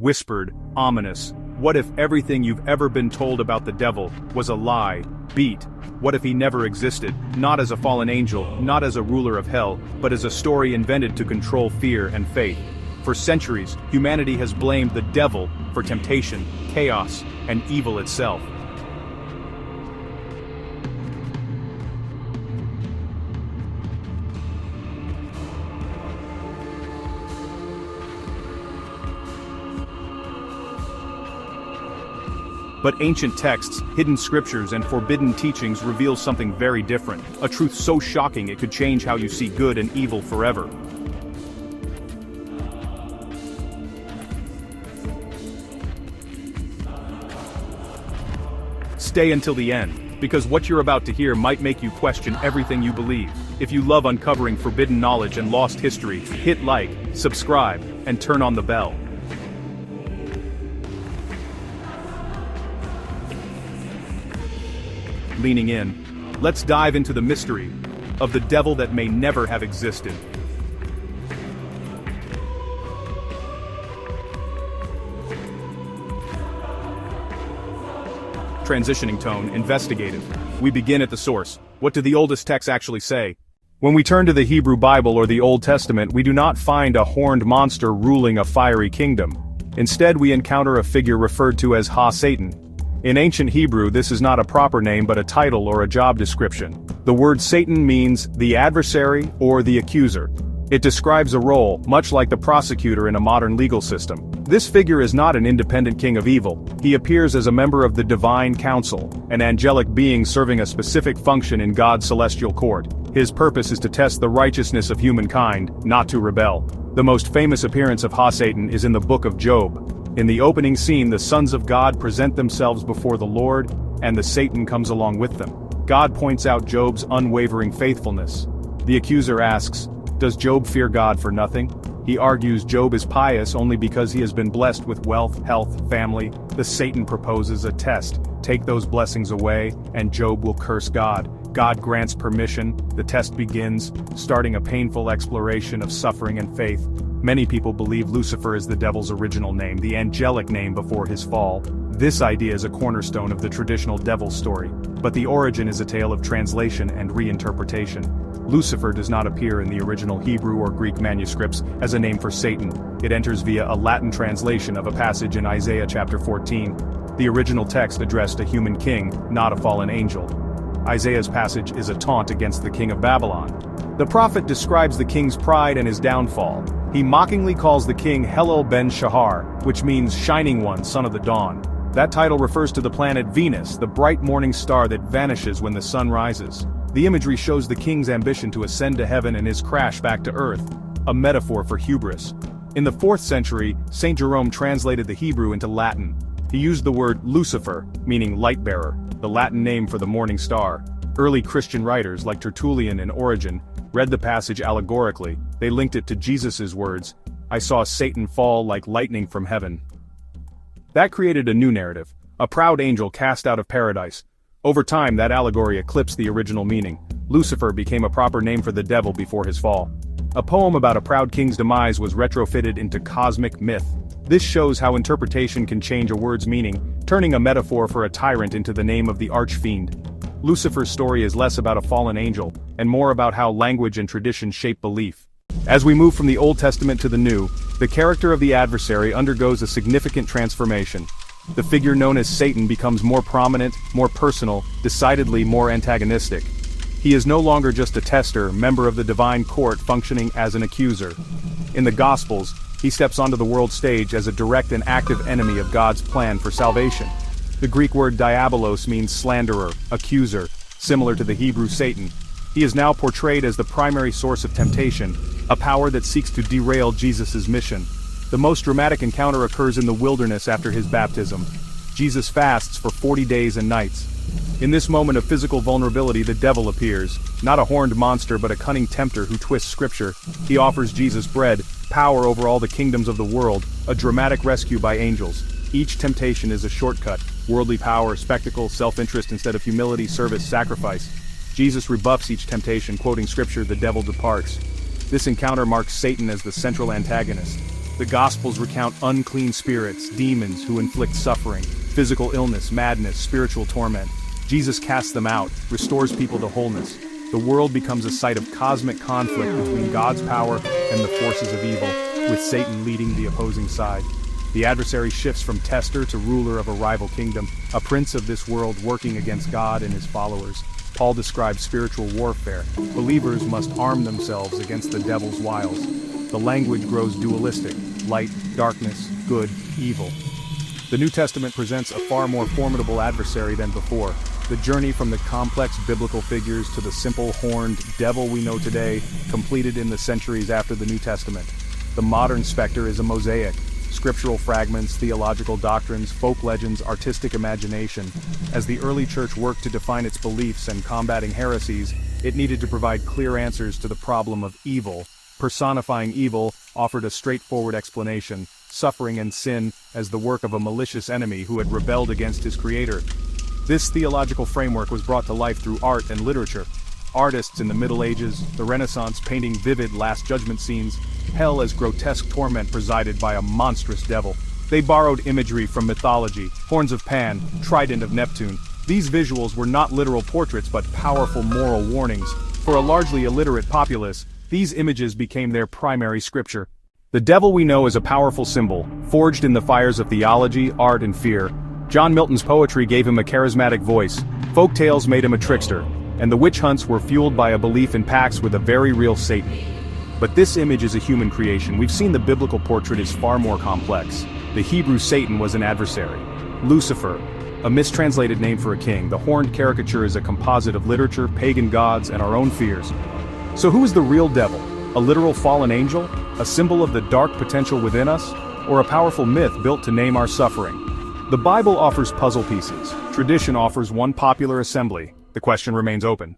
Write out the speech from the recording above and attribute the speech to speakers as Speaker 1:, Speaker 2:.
Speaker 1: whispered, ominous. What if everything you've ever been told about the devil was a lie? Beat. What if he never existed, not as a fallen angel, not as a ruler of hell, but as a story invented to control fear and faith? For centuries, humanity has blamed the devil for temptation, chaos, and evil itself. But ancient texts, hidden scriptures, and forbidden teachings reveal something very different, a truth so shocking it could change how you see good and evil forever. Stay until the end, because what you're about to hear might make you question everything you believe. If you love uncovering forbidden knowledge and lost history, hit like, subscribe, and turn on the bell. Leaning in, let's dive into the mystery of the devil that may never have existed. Transitioning tone, investigative. We begin at the source. What do the oldest texts actually say? When we turn to the Hebrew Bible or the Old Testament, we do not find a horned monster ruling a fiery kingdom. Instead, we encounter a figure referred to as Ha-Satan. In ancient Hebrew, this is not a proper name but a title or a job description. The word Satan means the adversary or the accuser. It describes a role, much like the prosecutor in a modern legal system. This figure is not an independent king of evil. He appears as a member of the divine council, an angelic being serving a specific function in God's celestial court. His purpose is to test the righteousness of humankind, not to rebel. The most famous appearance of Ha-Satan is in the book of Job. In the opening scene, the sons of God present themselves before the Lord, and the Satan comes along with them. God points out Job's unwavering faithfulness. The accuser asks, does Job fear God for nothing? He argues Job is pious only because he has been blessed with wealth, health, family. The Satan proposes a test. Take those blessings away, and Job will curse God. God grants permission. The test begins, starting a painful exploration of suffering and faith. Many people believe Lucifer is the devil's original name, the angelic name before his fall. This idea is a cornerstone of the traditional devil story, but the origin is a tale of translation and reinterpretation. Lucifer does not appear in the original Hebrew or Greek manuscripts as a name for Satan. It enters via a Latin translation of a passage in Isaiah chapter 14. The original text addressed a human king, not a fallen angel. Isaiah's passage is a taunt against the king of Babylon. The prophet describes the king's pride and his downfall. He mockingly calls the king Helel ben Shahar, which means shining one, son of the dawn. That title refers to the planet Venus, the bright morning star that vanishes when the sun rises. The imagery shows the king's ambition to ascend to heaven and his crash back to earth, a metaphor for hubris. In the 4th century, St. Jerome translated the Hebrew into Latin. He used the word Lucifer, meaning light-bearer, the Latin name for the morning star. Early Christian writers like Tertullian and Origen read the passage allegorically. They linked it to Jesus' words, "I saw Satan fall like lightning from heaven." That created a new narrative, a proud angel cast out of paradise. Over time, that allegory eclipsed the original meaning. Lucifer became a proper name for the devil before his fall. A poem about a proud king's demise was retrofitted into cosmic myth. This shows how interpretation can change a word's meaning, turning a metaphor for a tyrant into the name of the archfiend. Lucifer's story is less about a fallen angel, and more about how language and tradition shape belief. As we move from the Old Testament to the New, the character of the adversary undergoes a significant transformation. The figure known as Satan becomes more prominent, more personal, decidedly more antagonistic. He is no longer just a tester, member of the divine court functioning as an accuser. In the Gospels, he steps onto the world stage as a direct and active enemy of God's plan for salvation. The Greek word diabolos means slanderer, accuser, similar to the Hebrew Satan. He is now portrayed as the primary source of temptation, a power that seeks to derail Jesus' mission. The most dramatic encounter occurs in the wilderness after his baptism. Jesus fasts for 40 days and nights. In this moment of physical vulnerability, the devil appears, not a horned monster but a cunning tempter who twists scripture. He offers Jesus bread, power over all the kingdoms of the world, a dramatic rescue by angels. Each temptation is a shortcut, worldly power, spectacle, self-interest instead of humility, service, sacrifice. Jesus rebuffs each temptation, quoting scripture, "The devil departs." This encounter marks Satan as the central antagonist. The Gospels recount unclean spirits, demons who inflict suffering, physical illness, madness, spiritual torment. Jesus casts them out, restores people to wholeness. The world becomes a site of cosmic conflict between God's power and the forces of evil, with Satan leading the opposing side. The adversary shifts from tester to ruler of a rival kingdom, a prince of this world working against God and his followers. Paul describes spiritual warfare. Believers must arm themselves against the devil's wiles. The language grows dualistic: light, darkness, good, evil. The New Testament presents a far more formidable adversary than before. The journey from the complex biblical figures to the simple horned devil we know today, completed in the centuries after the New Testament. The modern specter is a mosaic: scriptural fragments, theological doctrines, folk legends, artistic imagination. As the early church worked to define its beliefs and combating heresies, it needed to provide clear answers to the problem of evil. Personifying evil offered a straightforward explanation: suffering and sin as the work of a malicious enemy who had rebelled against his creator. This theological framework was brought to life through art and literature. Artists in the Middle Ages, the Renaissance, painting vivid Last Judgment scenes, hell as grotesque torment presided by a monstrous devil. They borrowed imagery from mythology: horns of Pan, trident of Neptune. These visuals were not literal portraits but powerful moral warnings. For a largely illiterate populace, these images became their primary scripture. The devil we know is a powerful symbol, forged in the fires of theology, art, and fear. John Milton's poetry gave him a charismatic voice, folk tales made him a trickster, and the witch hunts were fueled by a belief in pacts with a very real Satan. But this image is a human creation. We've seen the biblical portrait is far more complex. The Hebrew Satan was an adversary. Lucifer, a mistranslated name for a king. The horned caricature is a composite of literature, pagan gods, and our own fears. So who is the real devil? A literal fallen angel? A symbol of the dark potential within us? Or a powerful myth built to name our suffering? The Bible offers puzzle pieces. Tradition offers one popular assembly. The question remains open.